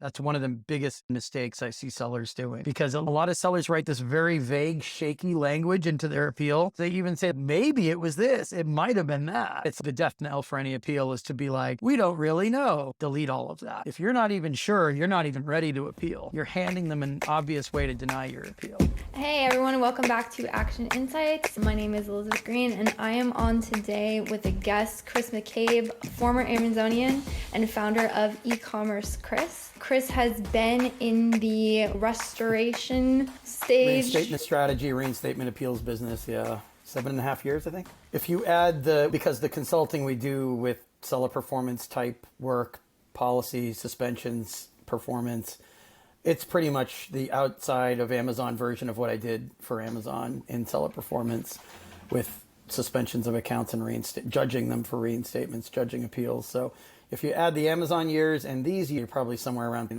That's one of the biggest mistakes I see sellers doing, because a lot of sellers write this very vague, shaky language into their appeal. They even say, maybe it was this, it might have been that. It's the death knell for any appeal is to be like, we don't really know. Delete all of that. If you're not even sure, you're not even ready to appeal. You're handing them an obvious way to deny your appeal. Hey everyone, and welcome back to Action Insights. My name is Elizabeth Green, and I am on today with a guest, Chris McCabe, former Amazonian and founder of e-commerce Chris has been in the restoration stage. Reinstatement strategy, reinstatement appeals business, 7.5 years, I think. If you add because the consulting we do with seller performance type work, policy, suspensions, performance, it's pretty much the outside of Amazon version of what I did for Amazon in seller performance with suspensions of accounts and judging them for reinstatements, judging appeals. So if you add the Amazon years and these, you're probably somewhere around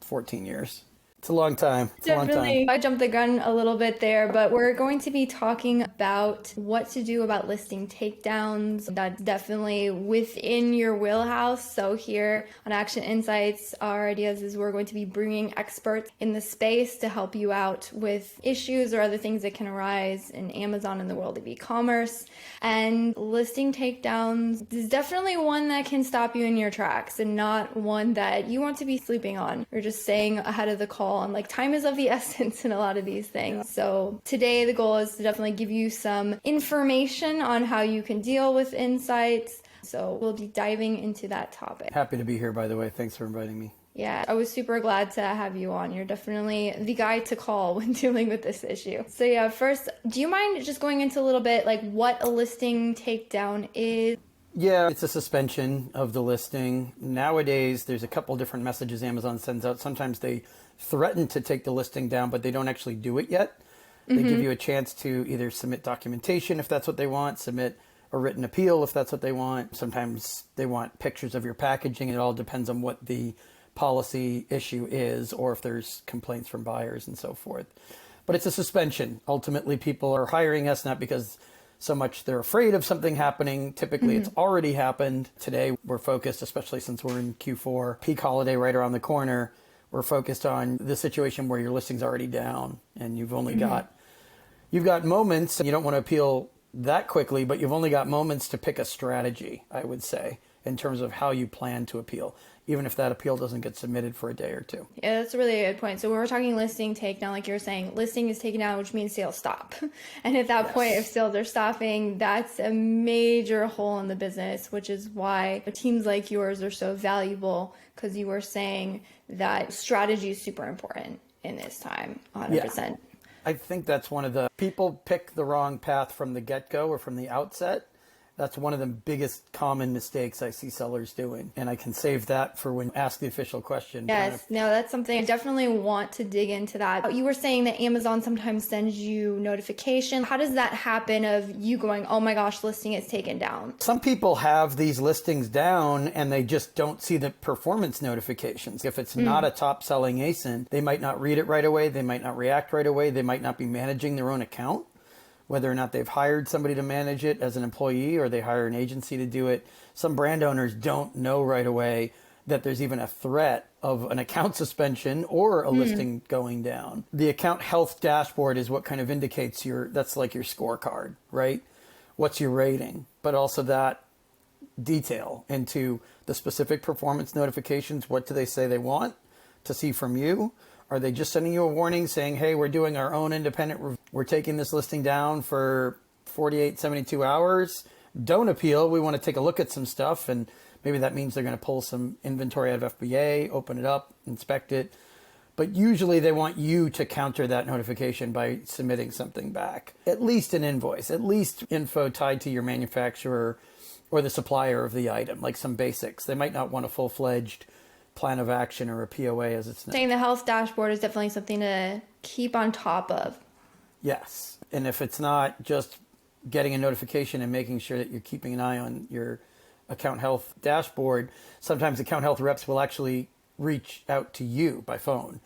14 years. It's a long time. Definitely. I jumped the gun a little bit there, but we're going to be talking about what to do about listing takedowns. That's definitely within your wheelhouse. So here on Action Insights, our ideas is we're going to be bringing experts in the space to help you out with issues or other things that can arise in Amazon in the world of e-commerce. And listing takedowns is definitely one that can stop you in your tracks and not one that you want to be sleeping on or just staying ahead of the call. And like, time is of the essence in a lot of these things. Yeah. So today the goal is to definitely give you some information on how you can deal with insights. So we'll be diving into that topic. Happy to be here, by the way. Thanks for inviting me. Yeah, I was super glad to have you on. You're definitely the guy to call when dealing with this issue. So yeah, first, do you mind just going into a little bit like what a listing takedown is? Yeah, it's a suspension of the listing. Nowadays, there's a couple different messages Amazon sends out. Sometimes they threaten to take the listing down, but they don't actually do it yet. They give you a chance to either submit documentation if that's what they want, submit a written appeal if that's what they want. Sometimes they want pictures of your packaging. It all depends on what the policy issue is or if there's complaints from buyers and so forth. But it's a suspension. Ultimately, people are hiring us not because so much they're afraid of something happening. Typically, it's already happened. Today, we're focused, especially since we're in Q4, peak holiday right around the corner, we're focused on the situation where your listing's already down and you've only you've got moments. You don't want to appeal that quickly, but you've only got moments to pick a strategy, I would say, in terms of how you plan to appeal, even if that appeal doesn't get submitted for a day or two. Yeah, that's a really good point. So when we're talking listing takedown, like you're saying, listing is taken down, which means sales stop. And at that point, if sales are stopping, that's a major hole in the business, which is why teams like yours are so valuable, because you were saying that strategy is super important in this time, 100%. Yeah. I think that's one of the people pick the wrong path from the get-go or from the outset. That's one of the biggest common mistakes I see sellers doing. And I can save that for when you ask the official question. Yes, no, that's something I definitely want to dig into that. You were saying that Amazon sometimes sends you notification. How does that happen of you going, oh my gosh, listing is taken down? Some people have these listings down and they just don't see the performance notifications. If it's not a top selling ASIN, they might not read it right away. They might not react right away. They might not be managing their own account, whether or not they've hired somebody to manage it as an employee or they hire an agency to do it. Some brand owners don't know right away that there's even a threat of an account suspension or a listing going down. The account health dashboard is what kind of indicates that's like your scorecard, right? What's your rating? But also that detail into the specific performance notifications. What do they say they want to see from you? Are they just sending you a warning saying, hey, we're doing our own independent review. We're taking this listing down for 48, 72 hours. Don't appeal. We want to take a look at some stuff. And maybe that means they're going to pull some inventory out of FBA, open it up, inspect it. But usually they want you to counter that notification by submitting something back. At least an invoice, at least info tied to your manufacturer or the supplier of the item, like some basics. They might not want a full-fledged plan of action or a POA as it's known. Saying the health dashboard is definitely something to keep on top of. Yes. And if it's not just getting a notification and making sure that you're keeping an eye on your account health dashboard, sometimes account health reps will actually reach out to you by phone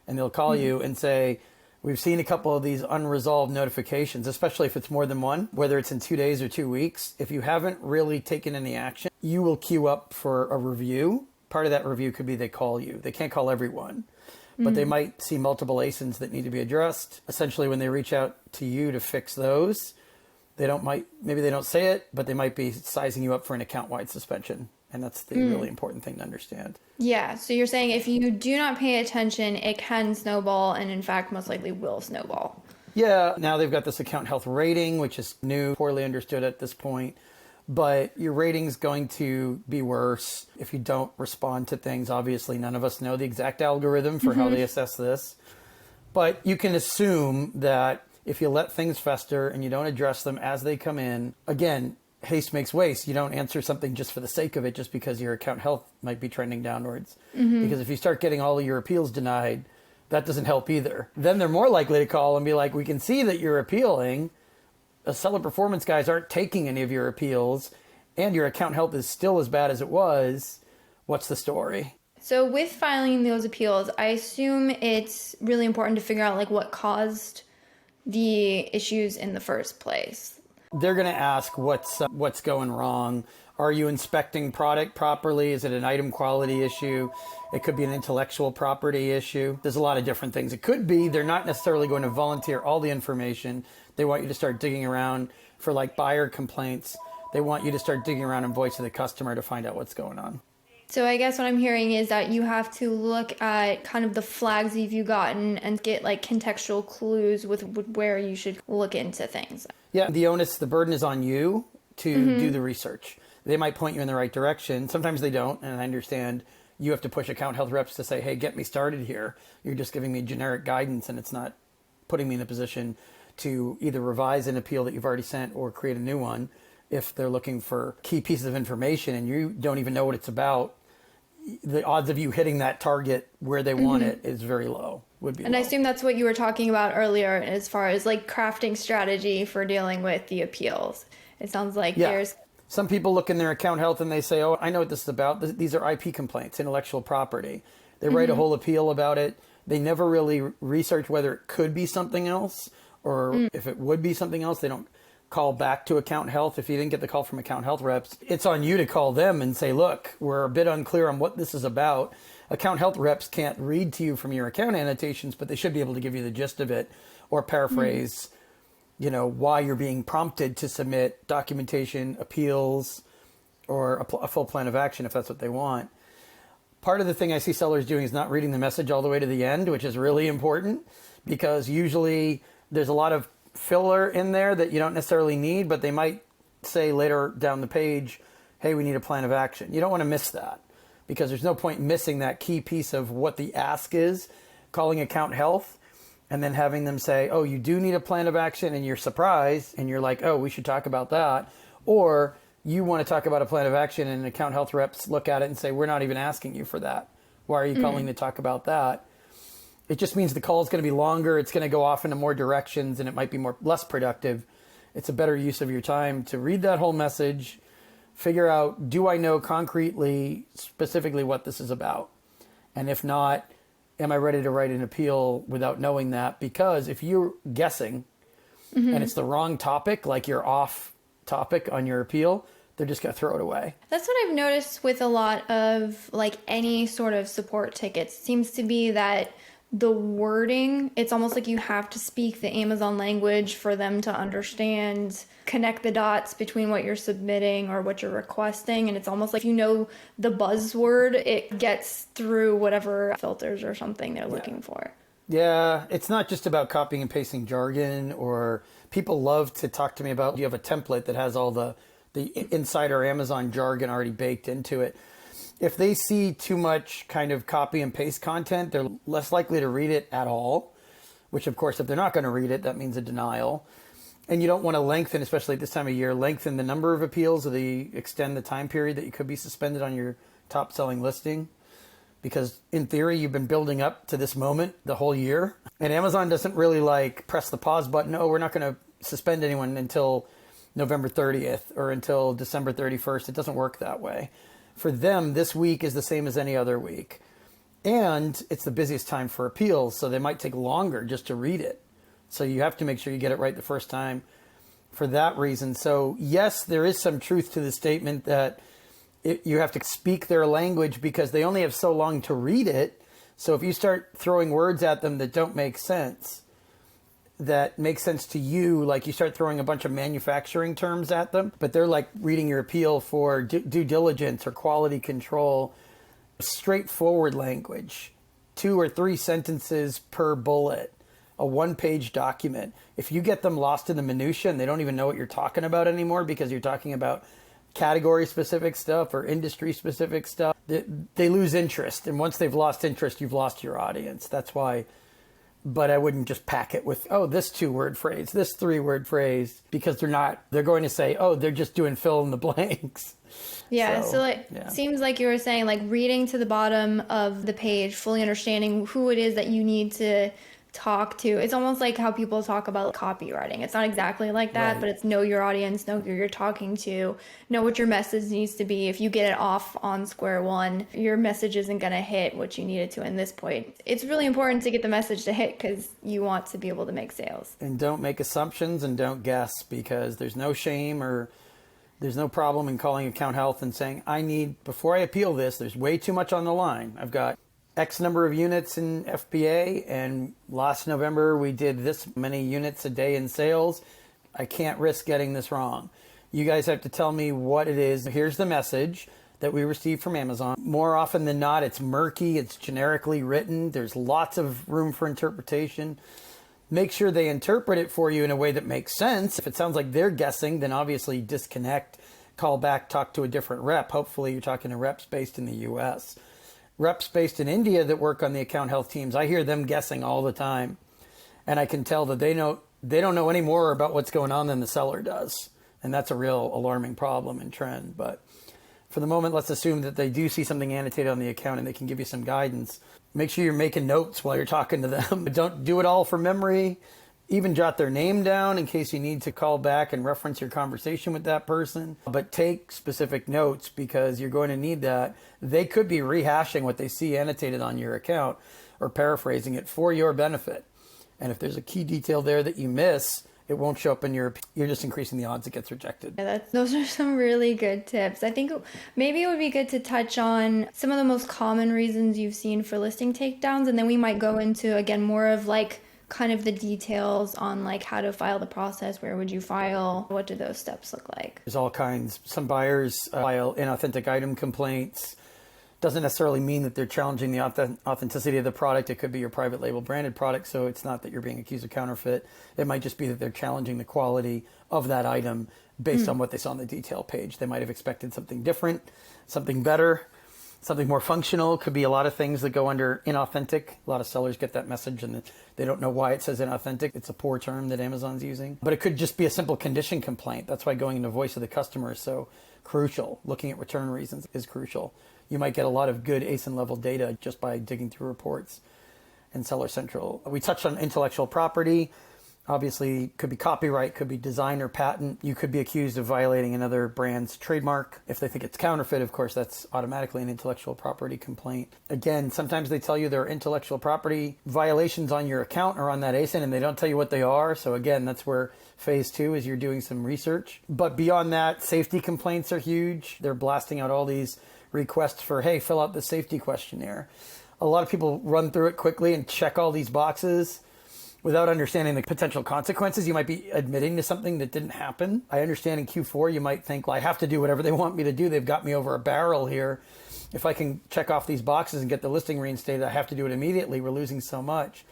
and they'll call you and say, we've seen a couple of these unresolved notifications, especially if it's more than one, whether it's in 2 days or 2 weeks. If you haven't really taken any action, you will queue up for a review part of that review could be they call you. They can't call everyone, but they might see multiple ASINs that need to be addressed. Essentially, when they reach out to you to fix those, maybe they don't say it, but they might be sizing you up for an account-wide suspension. And that's the really important thing to understand. Yeah. So you're saying if you do not pay attention, it can snowball, and in fact, most likely will snowball. Yeah. Now they've got this account health rating, which is new, poorly understood at this point. But your rating's going to be worse if you don't respond to things. Obviously, none of us know the exact algorithm for how they assess this. But you can assume that if you let things fester and you don't address them as they come in, again, haste makes waste. You don't answer something just for the sake of it, just because your account health might be trending downwards. Because if you start getting all of your appeals denied, that doesn't help either. Then they're more likely to call and be like, we can see that you're appealing. The seller performance guys aren't taking any of your appeals, and your account health is still as bad as it was. What's the story? So with filing those appeals, I assume it's really important to figure out like what caused the issues in the first place. They're going to ask what's going wrong. Are you inspecting product properly? Is it an item quality issue? It could be an intellectual property issue. There's a lot of different things. It could be they're not necessarily going to volunteer all the information. They want you to start digging around for like buyer complaints. They want you to start digging around in voice of the customer to find out what's going on. So I guess what I'm hearing is that you have to look at kind of the flags you've gotten and get like contextual clues with where you should look into things. Yeah, the burden is on you to do the research. They might point you in the right direction. Sometimes they don't, and I understand you have to push account health reps to say, hey, get me started here. You're just giving me generic guidance, and it's not putting me in a position to either revise an appeal that you've already sent or create a new one. If they're looking for key pieces of information and you don't even know what it's about, the odds of you hitting that target where they want it is very low. I assume that's what you were talking about earlier as far as like crafting strategy for dealing with the appeals. It sounds like there's... Some people look in their account health and they say, oh, I know what this is about. These are IP complaints, intellectual property. They write a whole appeal about it. They never really research whether it could be something else or if it would be something else. They don't call back to account health. If you didn't get the call from account health reps, it's on you to call them and say, look, we're a bit unclear on what this is about. Account health reps can't read to you from your account annotations, but they should be able to give you the gist of it or paraphrase, why you're being prompted to submit documentation, appeals, or a full plan of action if that's what they want. Part of the thing I see sellers doing is not reading the message all the way to the end, which is really important because usually there's a lot of filler in there that you don't necessarily need, but they might say later down the page, hey, we need a plan of action. You don't want to miss that because there's no point missing that key piece of what the ask is, calling account health, and then having them say, oh, you do need a plan of action, and you're surprised, and you're like, oh, we should talk about that. Or you want to talk about a plan of action, and account health reps look at it and say, we're not even asking you for that. Why are you calling to talk about that? It just means the call is going to be longer. It's going to go off into more directions, and it might be less productive. It's a better use of your time to read that whole message, figure out, do I know concretely, specifically what this is about? And if not, am I ready to write an appeal without knowing that? Because if you're guessing and it's the wrong topic, like you're off topic on your appeal, they're just going to throw it away. That's what I've noticed with a lot of like any sort of support tickets. It seems to be that the wording, it's almost like you have to speak the Amazon language for them to understand, connect the dots between what you're submitting or what you're requesting. And it's almost like, the buzzword, it gets through whatever filters or something they're looking for. Yeah, it's not just about copying and pasting jargon, or people love to talk to me about, you have a template that has all the insider Amazon jargon already baked into it. If they see too much kind of copy and paste content, they're less likely to read it at all, which of course, if they're not going to read it, that means a denial. And you don't want to lengthen, especially at this time of year, lengthen the number of appeals or extend the time period that you could be suspended on your top selling listing. Because in theory, you've been building up to this moment the whole year. And Amazon doesn't really press the pause button. Oh, we're not going to suspend anyone until November 30th or until December 31st. It doesn't work that way. For them, this week is the same as any other week. And it's the busiest time for appeals, so they might take longer just to read it. So you have to make sure you get it right the first time for that reason. So yes, there is some truth to the statement that you have to speak their language because they only have so long to read it. So if you start throwing words at them that don't make sense, that makes sense to you, like you start throwing a bunch of manufacturing terms at them, but they're like reading your appeal for due diligence or quality control, straightforward language, 2 or 3 sentences per bullet, a 1-page document. If you get them lost in the minutia and they don't even know what you're talking about anymore because you're talking about category specific stuff or industry specific stuff, they lose interest. And once they've lost interest, you've lost your audience. That's why. But I wouldn't just pack it with, oh, this 2-word phrase, this 3-word phrase, because they're going to say, oh, they're just doing fill in the blanks. Yeah, seems like you were saying, like reading to the bottom of the page, fully understanding who it is that you need to talk to. It's almost like how people talk about copywriting. It's not exactly like that, Right. but it's know your audience, know who you're talking to, know what your message needs to be. If you get it off on square one, your message isn't going to hit what you need it to in this point. It's really important to get the message to hit because you want to be able to make sales. And don't make assumptions and don't guess, because there's no shame or there's no problem in calling account health and saying, before I appeal this, there's way too much on the line. I've got X number of units in FBA, and last November we did this many units a day in sales. I can't risk getting this wrong. You guys have to tell me what it is. Here's the message that we received from Amazon. More often than not, it's murky, it's generically written, there's lots of room for interpretation. Make sure they interpret it for you in a way that makes sense. If it sounds like they're guessing, then obviously disconnect, call back, talk to a different rep. Hopefully you're talking to reps based in the US. Reps based in India that work on the account health teams, I hear them guessing all the time. And I can tell that they don't know any more about what's going on than the seller does. And that's a real alarming problem and trend. But for the moment, let's assume that they do see something annotated on the account and they can give you some guidance. Make sure you're making notes while you're talking to them. Don't do it all from memory. Even jot their name down in case you need to call back and reference your conversation with that person. But take specific notes because you're going to need that. They could be rehashing what they see annotated on your account or paraphrasing it for your benefit. And if there's a key detail there that you miss, it won't show up in you're just increasing the odds it gets rejected. Yeah, those are some really good tips. I think maybe it would be good to touch on some of the most common reasons you've seen for listing takedowns, and then we might go into, again, more of like kind of the details on like how to file the process, where would you file, what do those steps look like? There's all kinds. Some buyers file inauthentic item complaints. Doesn't necessarily mean that they're challenging the authenticity of the product. It could be your private label branded product, so it's not that you're being accused of counterfeit. It might just be that they're challenging the quality of that item based on what they saw on the detail page. They might have expected something different, something better, something more functional. Could be a lot of things that go under inauthentic. A lot of sellers get that message and they don't know why it says inauthentic. It's a poor term that Amazon's using. But it could just be a simple condition complaint. That's why going into voice of the customer is so crucial. Looking at return reasons is crucial. You might get a lot of good ASIN level data just by digging through reports and Seller Central. We touched on intellectual property. Obviously, could be copyright, could be design or patent. You could be accused of violating another brand's trademark. If they think it's counterfeit, of course, that's automatically an intellectual property complaint. Again, sometimes they tell you there are intellectual property violations on your account or on that ASIN, and they don't tell you what they are. So again, that's where phase 2 is you're doing some research. But beyond that, safety complaints are huge. They're blasting out all these requests for, hey, fill out the safety questionnaire. A lot of people run through it quickly and check all these boxes without understanding the potential consequences. You might be admitting to something that didn't happen. I understand in Q4 you might think, well, I have to do whatever they want me to do. They've got me over a barrel here. If I can check off these boxes and get the listing reinstated, I have to do it immediately. We're losing so much.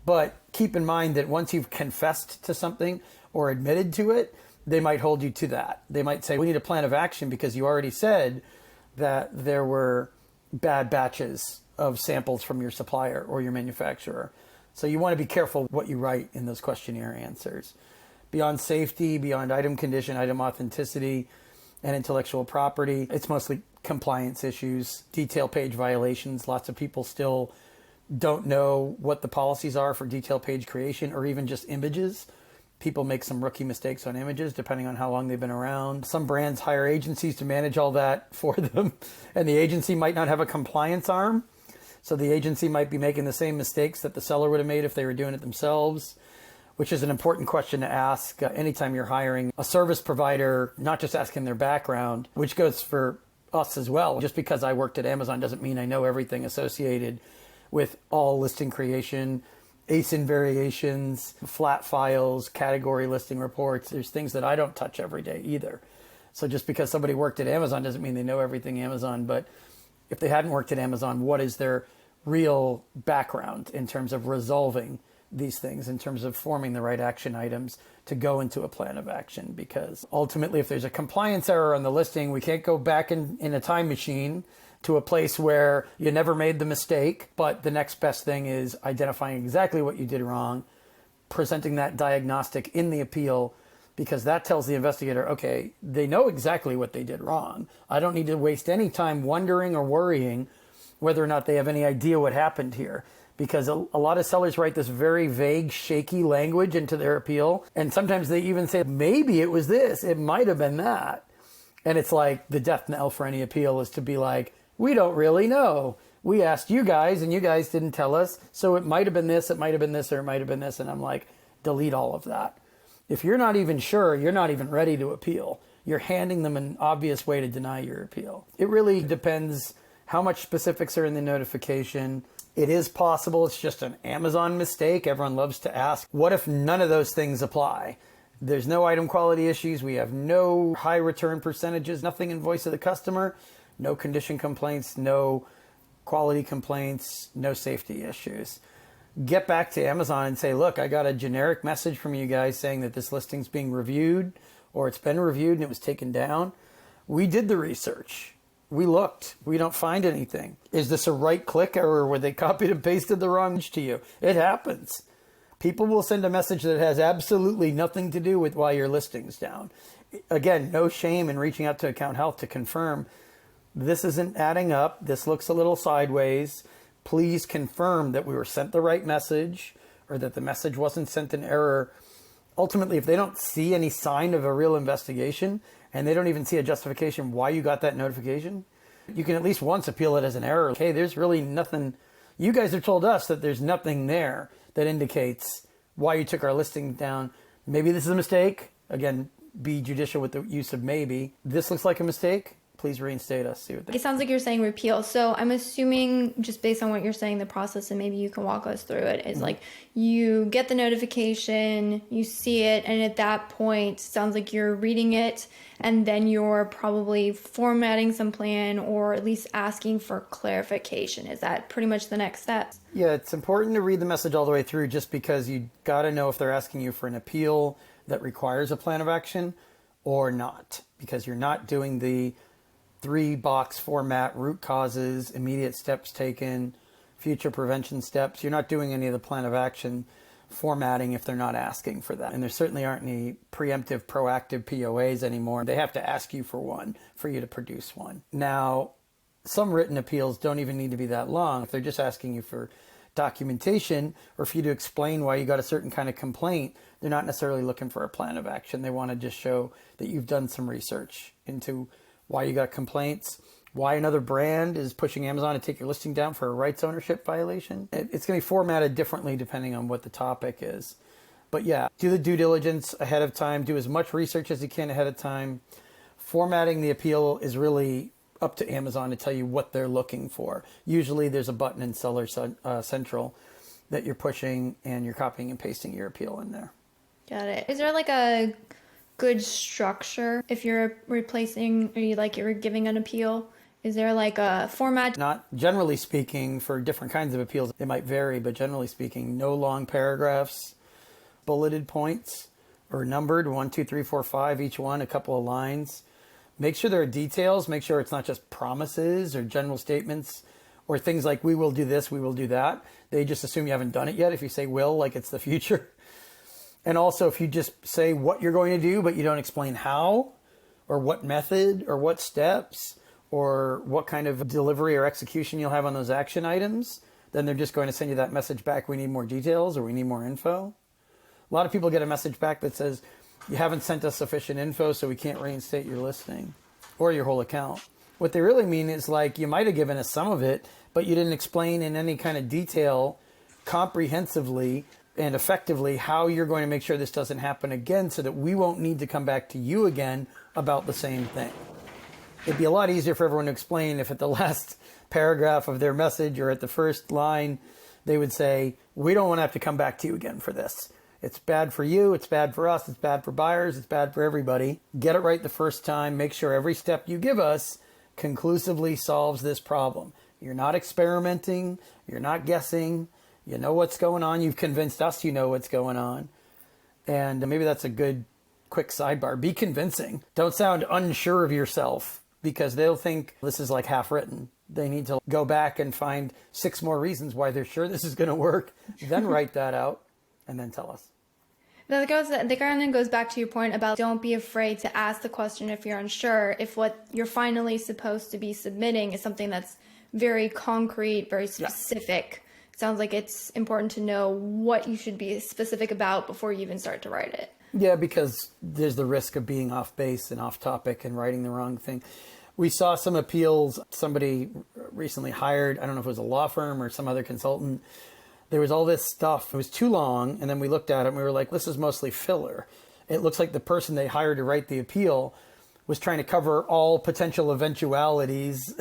But keep in mind that once you've confessed to something or admitted to it, they might hold you to that. They might say, we need a plan of action because you already said that there were bad batches of samples from your supplier or your manufacturer. So you want to be careful what you write in those questionnaire answers. Beyond safety, beyond item condition, item authenticity, and intellectual property, it's mostly compliance issues, detail page violations. Lots of people still don't know what the policies are for detail page creation or even just images. People make some rookie mistakes on images depending on how long they've been around. Some brands hire agencies to manage all that for them, and the agency might not have a compliance arm. So the agency might be making the same mistakes that the seller would have made if they were doing it themselves, which is an important question to ask anytime you're hiring a service provider, not just asking their background, which goes for us as well. Just because I worked at Amazon doesn't mean I know everything associated with all listing creation, ASIN variations, flat files, category listing reports. There's things that I don't touch every day either. So just because somebody worked at Amazon doesn't mean they know everything Amazon. But if they hadn't worked at Amazon, what is their real background in terms of resolving these things, in terms of forming the right action items to go into a plan of action? Because ultimately, if there's a compliance error on the listing, we can't go back in a time machine to a place where you never made the mistake. But the next best thing is identifying exactly what you did wrong, presenting that diagnostic in the appeal, because that tells the investigator, okay, they know exactly what they did wrong. I don't need to waste any time wondering or worrying whether or not they have any idea what happened here. Because a lot of sellers write this very vague, shaky language into their appeal. And sometimes they even say, maybe it was this, it might have been that. And it's like the death knell for any appeal is to be like, we don't really know. We asked you guys and you guys didn't tell us. So it might have been this, it might have been this, or it might have been this. And I'm like, delete all of that. If you're not even sure, you're not even ready to appeal. You're handing them an obvious way to deny your appeal. It really depends how much specifics are in the notification. It is possible it's just an Amazon mistake. Everyone loves to ask, what if none of those things apply? There's no item quality issues. We have no high return percentages, nothing in voice of the customer, no condition complaints, no quality complaints, no safety issues. Get back to Amazon and say, look, I got a generic message from you guys saying that this listing's being reviewed, or it's been reviewed and it was taken down. We did the research. We looked. We don't find anything. Is this a right click error where they copied and pasted the wrong to you? It happens. People will send a message that has absolutely nothing to do with why your listing's down. Again, no shame in reaching out to account health to confirm this isn't adding up. This looks a little sideways. Please confirm that we were sent the right message or that the message wasn't sent in error. Ultimately, if they don't see any sign of a real investigation and they don't even see a justification why you got that notification, you can at least once appeal it as an error. Okay, there's really nothing. You guys have told us that there's nothing there that indicates why you took our listing down. Maybe this is a mistake. Again, be judicial with the use of maybe. This looks like a mistake. Please reinstate us. See what It sounds like you're saying repeal. So I'm assuming, just based on what you're saying, the process, and maybe you can walk us through it, is like you get the notification, you see it, and at that point, sounds like you're reading it, and then you're probably formatting some plan or at least asking for clarification. Is that pretty much the next step? Yeah, it's important to read the message all the way through, just because you got to know if they're asking you for an appeal that requires a plan of action or not, because you're not doing the 3-box format, root causes, immediate steps taken, future prevention steps. You're not doing any of the plan of action formatting if they're not asking for that. And there certainly aren't any preemptive, proactive POAs anymore. They have to ask you for one for you to produce one. Now, some written appeals don't even need to be that long. If they're just asking you for documentation or for you to explain why you got a certain kind of complaint, they're not necessarily looking for a plan of action. They want to just show that you've done some research into why you got complaints, why another brand is pushing Amazon to take your listing down for a rights ownership violation. It's going to be formatted differently depending on what the topic is. But yeah, do the due diligence ahead of time. Do as much research as you can ahead of time. Formatting the appeal is really up to Amazon to tell you what they're looking for. Usually there's a button in Seller Central that you're pushing and you're copying and pasting your appeal in there. Got it. Is there like a good structure if you're replacing, or you're giving an appeal? Is there like a format? Not generally speaking. For different kinds of appeals, it might vary, but generally speaking, no long paragraphs, bulleted points, or numbered 1, 2, 3, 4, 5, each one, a couple of lines. Make sure there are details. Make sure it's not just promises or general statements or things like, we will do this, we will do that. They just assume you haven't done it yet if you say will, like it's the future. And also, if you just say what you're going to do, but you don't explain how, or what method, or what steps, or what kind of delivery or execution you'll have on those action items, then they're just going to send you that message back, we need more details, or we need more info. A lot of people get a message back that says, you haven't sent us sufficient info, so we can't reinstate your listing, or your whole account. What they really mean is like, you might have given us some of it, but you didn't explain in any kind of detail, comprehensively, and effectively how you're going to make sure this doesn't happen again, so that we won't need to come back to you again about the same thing. It'd be a lot easier for everyone to explain if at the last paragraph of their message or at the first line, they would say, we don't want to have to come back to you again for this. It's bad for you. It's bad for us. It's bad for buyers. It's bad for everybody. Get it right the first time. Make sure every step you give us conclusively solves this problem. You're not experimenting. You're not guessing. You know what's going on. You've convinced us you know what's going on. And maybe that's a good quick sidebar. Be convincing. Don't sound unsure of yourself, because they'll think this is like half written. They need to go back and find 6 more reasons why they're sure this is going to work, then write that out, and then tell us. That kind of goes back to your point about don't be afraid to ask the question if you're unsure, if what you're finally supposed to be submitting is something that's very concrete, very specific. Yeah. Sounds like it's important to know what you should be specific about before you even start to write it. Yeah, because there's the risk of being off base and off topic and writing the wrong thing. We saw some appeals. Somebody recently hired, I don't know if it was a law firm or some other consultant. There was all this stuff. It was too long. And then we looked at it and we were like, this is mostly filler. It looks like the person they hired to write the appeal was trying to cover all potential eventualities,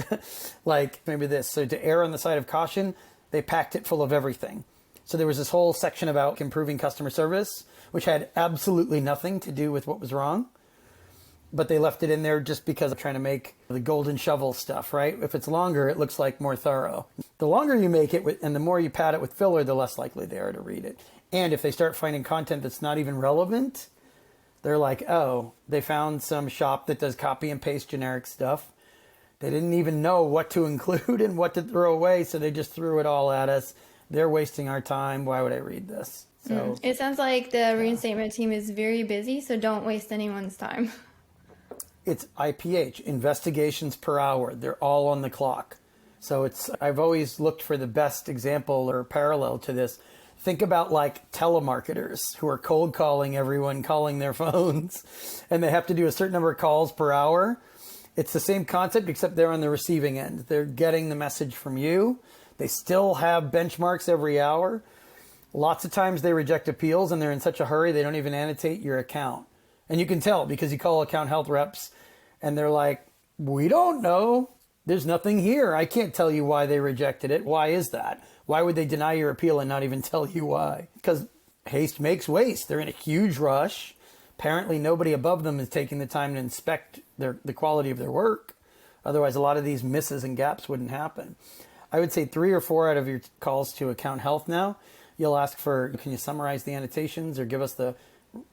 like maybe this. So to err on the side of caution, they packed it full of everything. So there was this whole section about improving customer service, which had absolutely nothing to do with what was wrong. But they left it in there just because of trying to make the golden shovel stuff, right? If it's longer, it looks like more thorough. The longer you make it and the more you pad it with filler, the less likely they are to read it. And if they start finding content that's not even relevant, they're like, oh, they found some shop that does copy and paste generic stuff. They didn't even know what to include and what to throw away, so they just threw it all at us. They're wasting our time. Why would I read this? So it sounds like the reinstatement team is very busy, so don't waste anyone's time. It's IPH, investigations per hour. They're all on the clock. So I've always looked for the best example or parallel to this. Think about like telemarketers who are cold calling everyone, calling their phones, and they have to do a certain number of calls per hour. It's the same concept, except they're on the receiving end. They're getting the message from you. They still have benchmarks every hour. Lots of times they reject appeals and they're in such a hurry they don't even annotate your account. And you can tell because you call account health reps and they're like, we don't know. There's nothing here. I can't tell you why they rejected it. Why is that? Why would they deny your appeal and not even tell you why? Because haste makes waste. They're in a huge rush. Apparently nobody above them is taking the time to inspect the quality of their work. Otherwise, a lot of these misses and gaps wouldn't happen. I would say 3 or 4 out of your calls to account health now, you'll ask for, can you summarize the annotations or give us the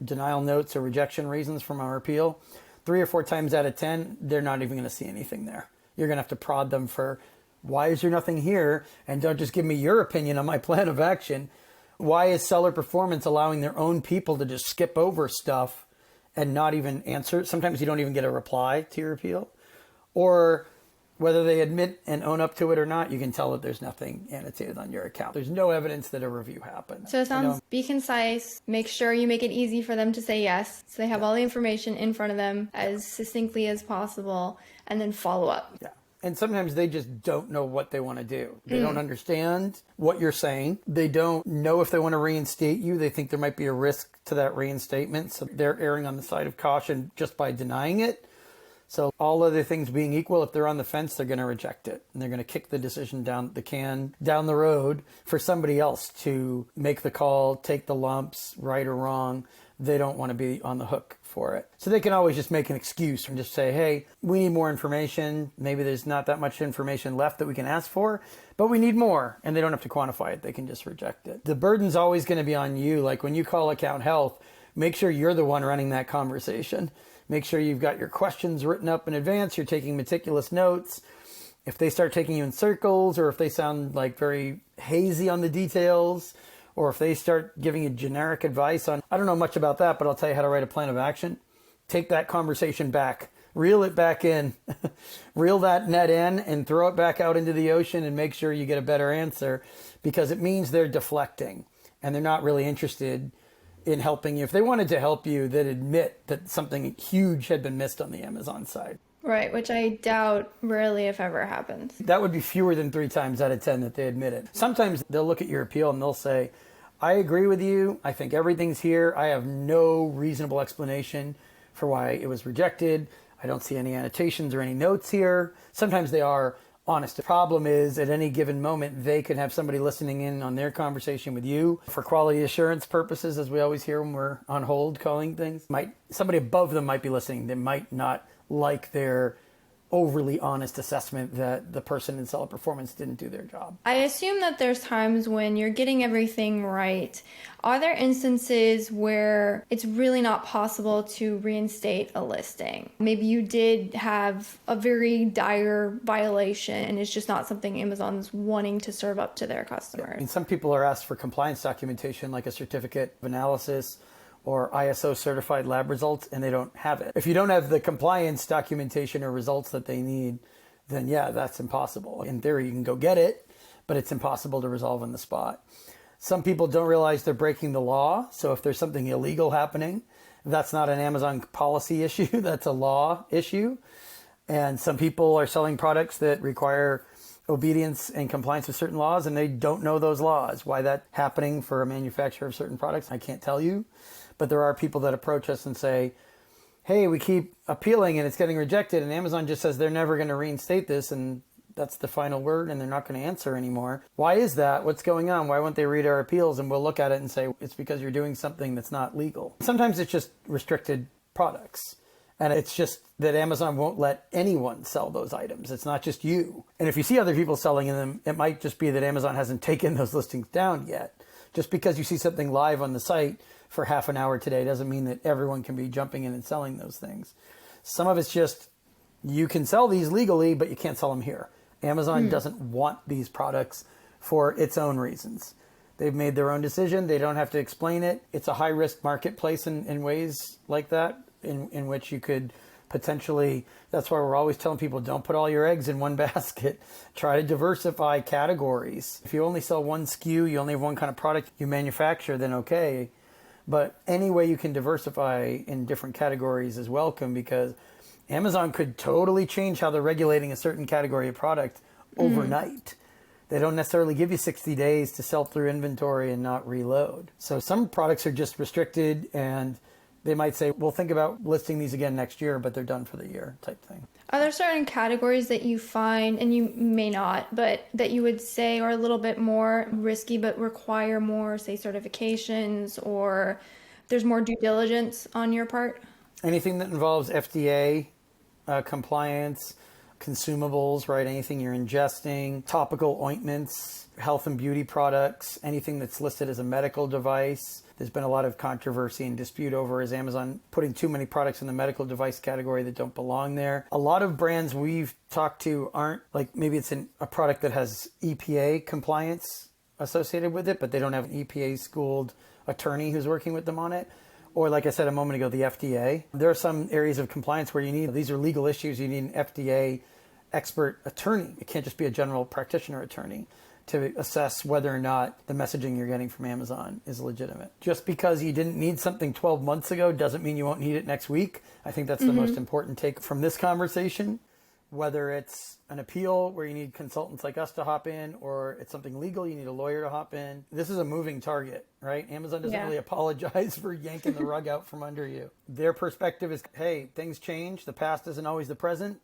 denial notes or rejection reasons from our appeal? 3 or 4 times out of 10, they're not even going to see anything there. You're going to have to prod them for, why is there nothing here? And don't just give me your opinion on my plan of action. Why is seller performance allowing their own people to just skip over stuff and not even answer? Sometimes you don't even get a reply to your appeal. Or whether they admit and own up to it or not, you can tell that there's nothing annotated on your account. There's no evidence that a review happened. So it sounds, be concise, make sure you make it easy for them to say yes, so they have all the information in front of them as succinctly as possible, and then follow up. Yeah. And sometimes they just don't know what they want to do. They don't understand what you're saying. They don't know if they want to reinstate you. They think there might be a risk to that reinstatement. So they're erring on the side of caution just by denying it. So all other things being equal, if they're on the fence, they're going to reject it. And they're going to kick the decision down the road for somebody else to make the call, take the lumps, right or wrong. They don't want to be on the hook for it. So they can always just make an excuse and just say, hey, we need more information. Maybe there's not that much information left that we can ask for, but we need more. And they don't have to quantify it. They can just reject it. The burden's always going to be on you. Like when you call account health, make sure you're the one running that conversation. Make sure you've got your questions written up in advance. You're taking meticulous notes. If they start taking you in circles, or if they sound like very hazy on the details, or if they start giving you generic advice on, I don't know much about that, but I'll tell you how to write a plan of action. Take that conversation back, reel it back in, reel that net in and throw it back out into the ocean and make sure you get a better answer, because it means they're deflecting and they're not really interested in helping you. If they wanted to help you, they'd admit that something huge had been missed on the Amazon side. Right, which I doubt rarely if ever happens. That would be fewer than 3 times out of 10 that they admit it. Sometimes they'll look at your appeal and they'll say, I agree with you. I think everything's here. I have no reasonable explanation for why it was rejected. I don't see any annotations or any notes here. Sometimes they are honest. The problem is at any given moment, they could have somebody listening in on their conversation with you for quality assurance purposes, as we always hear when we're on hold calling things. Somebody above them might be listening. They might not like their overly honest assessment that the person in seller performance didn't do their job. I assume that there's times when you're getting everything right. Are there instances where it's really not possible to reinstate a listing? Maybe you did have a very dire violation and it's just not something Amazon's wanting to serve up to their customers. And some people are asked for compliance documentation like a certificate of analysis or ISO certified lab results, and they don't have it. If you don't have the compliance documentation or results that they need, then yeah, that's impossible. In theory, you can go get it, but it's impossible to resolve on the spot. Some people don't realize they're breaking the law. So if there's something illegal happening, that's not an Amazon policy issue, that's a law issue. And some people are selling products that require obedience and compliance with certain laws, and they don't know those laws. Why that's happening for a manufacturer of certain products, I can't tell you. But there are people that approach us and say, hey, we keep appealing and it's getting rejected, and Amazon just says they're never going to reinstate this, and that's the final word, and they're not going to answer anymore. Why is that? What's going on? Why won't they read our appeals? And we'll look at it and say, it's because you're doing something that's not legal. Sometimes it's just restricted products. And it's just that Amazon won't let anyone sell those items. It's not just you. And if you see other people selling them, it might just be that Amazon hasn't taken those listings down yet. Just because you see something live on the site for half an hour today doesn't mean that everyone can be jumping in and selling those things. Some of it's just, you can sell these legally, but you can't sell them here. Amazon doesn't want these products for its own reasons. They've made their own decision. They don't have to explain it. It's a high-risk marketplace in ways like that, in which you could potentially, that's why we're always telling people, don't put all your eggs in one basket. Try to diversify categories. If you only sell one SKU, you only have one kind of product you manufacture, then okay. But any way you can diversify in different categories is welcome, because Amazon could totally change how they're regulating a certain category of product overnight. They don't necessarily give you 60 days to sell through inventory and not reload. So some products are just restricted, and they might say, we'll think about listing these again next year, but they're done for the year type thing. Are there certain categories that you find, and you may not, but that you would say are a little bit more risky but require more, say, certifications, or there's more due diligence on your part? Anything that involves FDA compliance, consumables, right? Anything you're ingesting, topical ointments, health and beauty products, anything that's listed as a medical device. There's been a lot of controversy and dispute over, is Amazon putting too many products in the medical device category that don't belong there. A lot of brands we've talked to aren't, like, maybe it's a product that has EPA compliance associated with it, but they don't have an EPA schooled attorney who's working with them on it. Or like I said a moment ago, the FDA. There are some areas of compliance where these are legal issues, you need an FDA expert attorney. It can't just be a general practitioner attorney to assess whether or not the messaging you're getting from Amazon is legitimate. Just because you didn't need something 12 months ago doesn't mean you won't need it next week. I think that's the most important take from this conversation. Whether it's an appeal where you need consultants like us to hop in, or it's something legal, you need a lawyer to hop in. This is a moving target, right? Amazon doesn't really apologize for yanking the rug out from under you. Their perspective is, hey, things change. The past isn't always the present.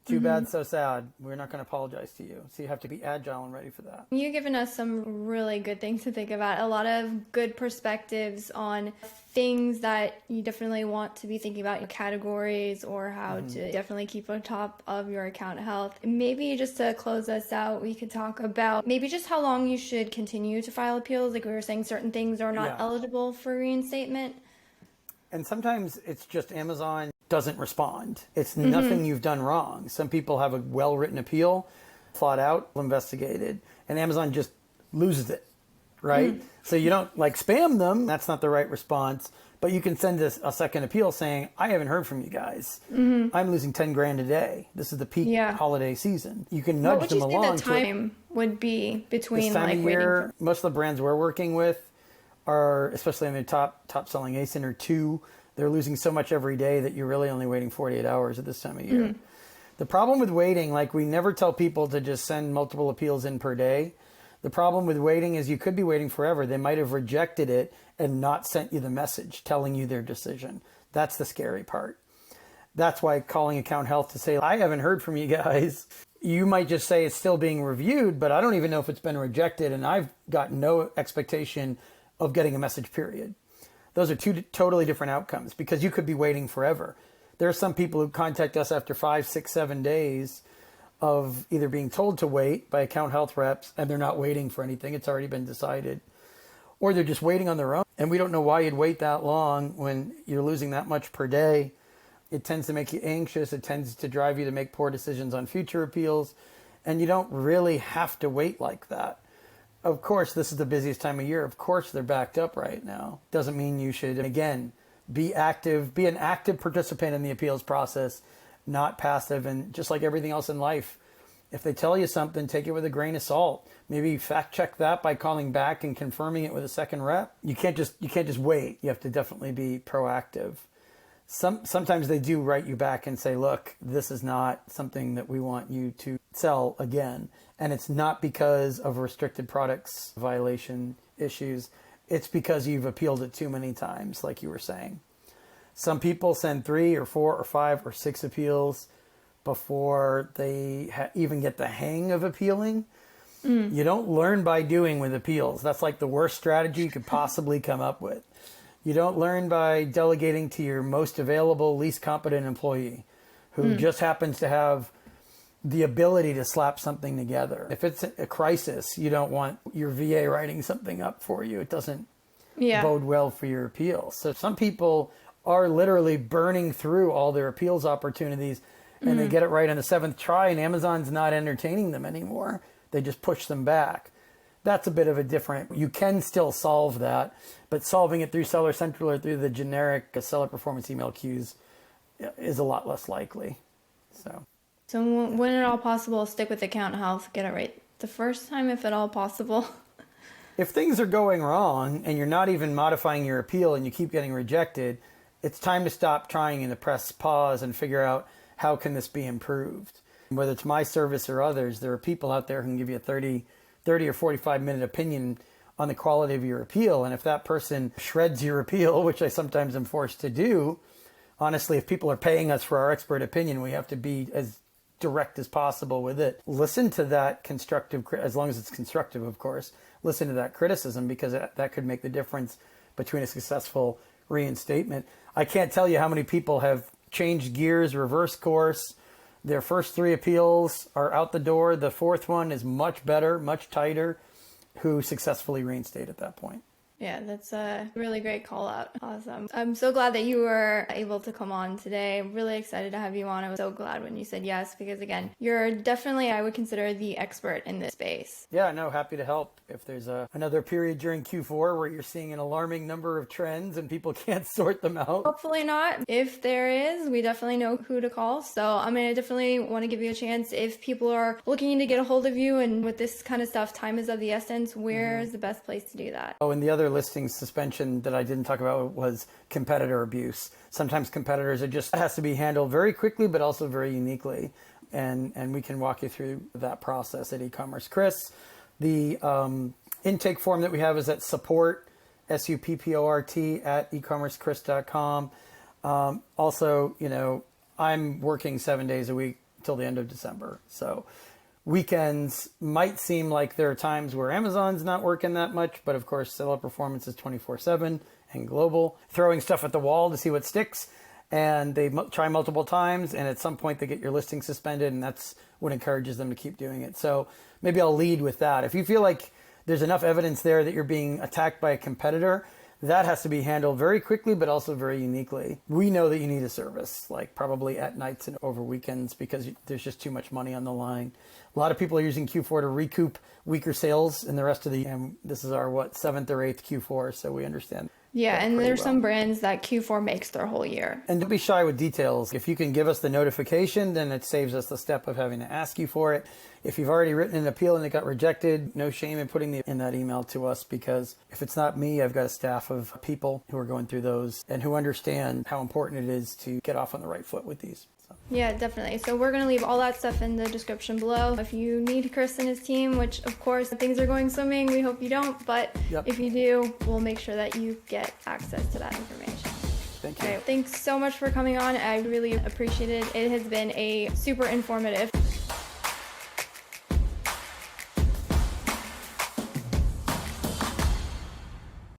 Too bad, so sad. We're not going to apologize to you. So you have to be agile and ready for that. You've given us some really good things to think about. A lot of good perspectives on things that you definitely want to be thinking about, your categories, or how to definitely keep on top of your account health. Maybe just to close us out, we could talk about maybe just how long you should continue to file appeals. Like we were saying, certain things are not eligible for reinstatement. And sometimes it's just Amazon doesn't respond. It's nothing you've done wrong. Some people have a well-written appeal, thought out, investigated, and Amazon just loses it, right? So you don't spam them. That's not the right response. But you can send a second appeal saying, I haven't heard from you guys. I'm losing 10 grand a day. This is the peak holiday season. You can nudge them along. What would you say the time would be between this time of year? Most of the brands we're working with are, especially in the top selling ASIN or 2, they're losing so much every day that you're really only waiting 48 hours at this time of year. The problem with waiting, we never tell people to just send multiple appeals in per day. The problem with waiting is you could be waiting forever. They might have rejected it and not sent you the message telling you their decision. That's the scary part. That's why calling account health to say, I haven't heard from you guys. You might just say it's still being reviewed, but I don't even know if it's been rejected, and I've got no expectation of getting a message, period. Those are two totally different outcomes, because you could be waiting forever. There are some people who contact us after 5, 6, 7 days of either being told to wait by account health reps, and they're not waiting for anything. It's already been decided. Or they're just waiting on their own. And we don't know why you'd wait that long when you're losing that much per day. It tends to make you anxious. It tends to drive you to make poor decisions on future appeals. And you don't really have to wait like that. Of course, this is the busiest time of year. Of course, they're backed up right now. Doesn't mean you should, again, be active, be an active participant in the appeals process, not passive. And just like everything else in life, if they tell you something, take it with a grain of salt. Maybe fact check that by calling back and confirming it with a second rep. You can't just wait. You have to definitely be proactive. Sometimes they do write you back and say, look, this is not something that we want you to sell again. And it's not because of restricted products violation issues. It's because you've appealed it too many times, like you were saying. Some people send 3 or 4 or 5 or 6 appeals before they even get the hang of appealing. You don't learn by doing with appeals. That's like the worst strategy you could possibly come up with. You don't learn by delegating to your most available, least competent employee who just happens to have the ability to slap something together. If it's a crisis, you don't want your VA writing something up for you. It doesn't bode well for your appeals. So some people are literally burning through all their appeals opportunities, and they get it right on the 7th try, and Amazon's not entertaining them anymore. They just push them back. That's a bit of a different, you can still solve that, but solving it through Seller Central or through the generic seller performance email queues is a lot less likely. So when at all possible, stick with account health, get it right the first time if at all possible. If things are going wrong and you're not even modifying your appeal and you keep getting rejected, it's time to stop trying and to press pause and figure out how can this be improved. Whether it's my service or others, there are people out there who can give you a 30 or 45 minute opinion on the quality of your appeal. And if that person shreds your appeal, which I sometimes am forced to do, honestly, if people are paying us for our expert opinion, we have to be as direct as possible with it. Listen to that constructive, as long as it's constructive, of course, listen to that criticism, because that could make the difference between a successful reinstatement. I can't tell you how many people have changed gears, reverse course. Their first 3 appeals are out the door. The 4th one is much better, much tighter, who successfully reinstate at that point. Yeah, that's a really great call out. Awesome. I'm so glad that you were able to come on today. I'm really excited to have you on. I was so glad when you said yes, because again, you're definitely, I would consider, the expert in this space. Yeah, no, happy to help. If there's another period during Q4 where you're seeing an alarming number of trends and people can't sort them out. Hopefully not. If there is, we definitely know who to call. So I mean, I definitely want to give you a chance. If people are looking to get a hold of you and with this kind of stuff, time is of the essence, where is the best place to do that? Oh, and the other listing suspension that I didn't talk about was competitor abuse. Sometimes competitors, it has to be handled very quickly, but also very uniquely. And we can walk you through that process at e-commerce. Chris, the intake form that we have is at support, support at ecommercechris.com. Also, I'm working 7 days a week till the end of December. So weekends might seem like there are times where Amazon's not working that much, but of course, seller performance is 24/7 and global, throwing stuff at the wall to see what sticks. And they try multiple times, and at some point they get your listing suspended, and that's what encourages them to keep doing it. So maybe I'll lead with that. If you feel like there's enough evidence there that you're being attacked by a competitor, that has to be handled very quickly, but also very uniquely. We know that you need a service, like probably at nights and over weekends, because there's just too much money on the line. A lot of people are using Q4 to recoup weaker sales in the rest of the year. And this is our, 7th or 8th Q4, so we understand. Yeah, and there's some brands that Q4 makes their whole year. And don't be shy with details. If you can give us the notification, then it saves us the step of having to ask you for it. If you've already written an appeal and it got rejected, no shame in putting in that email to us, because if it's not me, I've got a staff of people who are going through those and who understand how important it is to get off on the right foot with these. Yeah, definitely. So we're going to leave all that stuff in the description below. If you need Chris and his team, which of course things are going swimming, we hope you don't, but if you do, we'll make sure that you get access to that information. Thank you. Okay, thanks so much for coming on. I really appreciate it. It has been a super informative